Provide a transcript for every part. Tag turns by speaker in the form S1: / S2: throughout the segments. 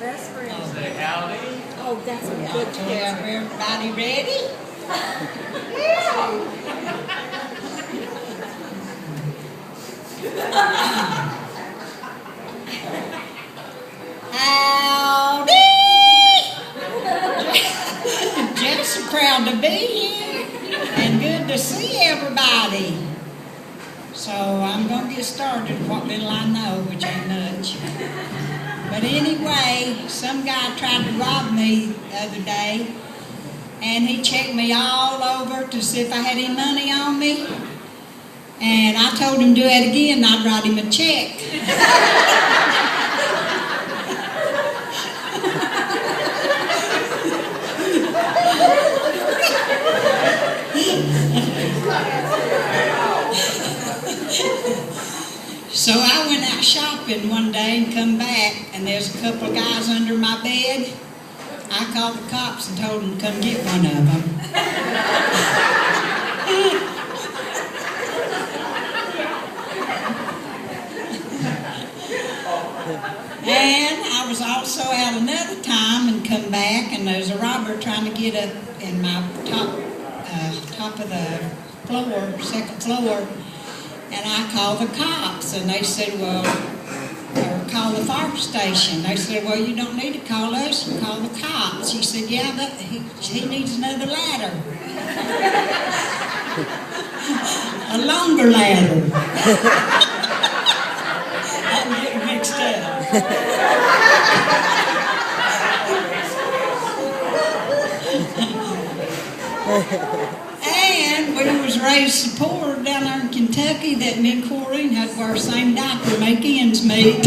S1: best friend.
S2: Say howdy.
S1: Oh, that's a good picture.
S3: Everybody ready? Yeah. Howdy! Just proud to be here and good to see everybody. So I'm going to get started with what little I know, which ain't much. But anyway, some guy tried to rob me the other day, and he checked me all over to see if I had any money on me. And I told him to do it again, and I'd write him a check. So I went out shopping one day and come back, and there's a couple of guys under my bed. I called the cops and told them to come get one of them. And I was also out another time and come back, and there's a robber trying to get up in my top of the floor, second floor. And I called the cops, and they said, well, or call the fire station. They said, well, you don't need to call us, call the cops. He said, yeah, but he needs another ladder. A longer ladder. I'm getting mixed up. And we was raised so poor down there in Kentucky that me and Corrine had to wear the same diaper to make ends meet.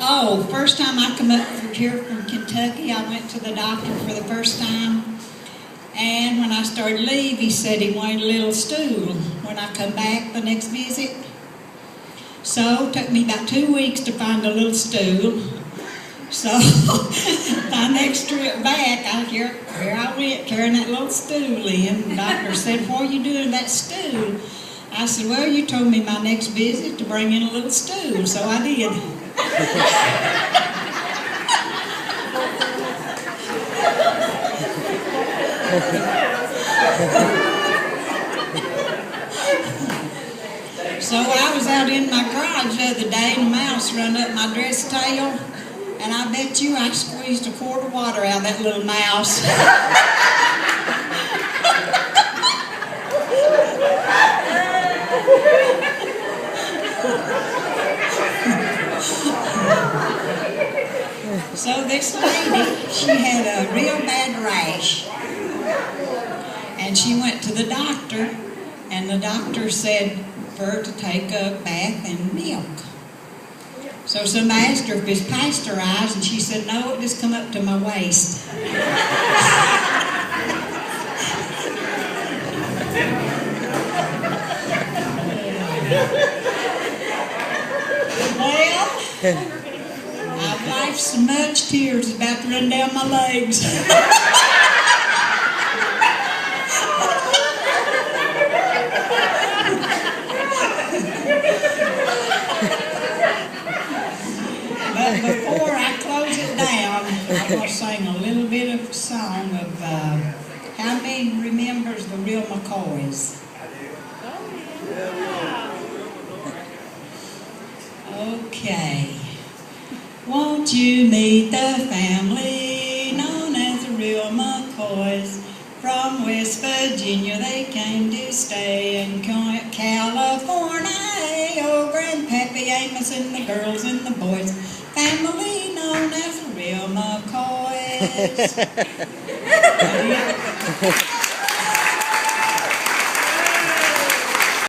S3: Oh, first time I come up here from Kentucky, I went to the doctor for the first time. And when I started to leave, he said he wanted a little stool when I come back the next visit. So it took me about 2 weeks to find a little stool. So my next trip back, here I went carrying that little stool in. The doctor said, what are you doing with that stool? I said, well, you told me my next visit to bring in a little stool, so I did. So I was out in my garage the other day, and a mouse run up my dress tail, and I bet you I squeezed a quart of water out of that little mouse. So this lady, she had a real bad rash, and she went to the doctor, and the doctor said for her to take a bath in milk. So somebody asked her if it's pasteurized, and she said, no, it just come up to my waist. Well, I've wiped so much tears about to run down my legs. But before I close it down, I'm going to sing a little bit of a song of how many remembers the real McCoys? Okay. Won't you meet the family known as the real McCoys? From West Virginia they came to stay in California. Oh, Grandpappy Amos and the girls and the boys. Family known as the real McCoys.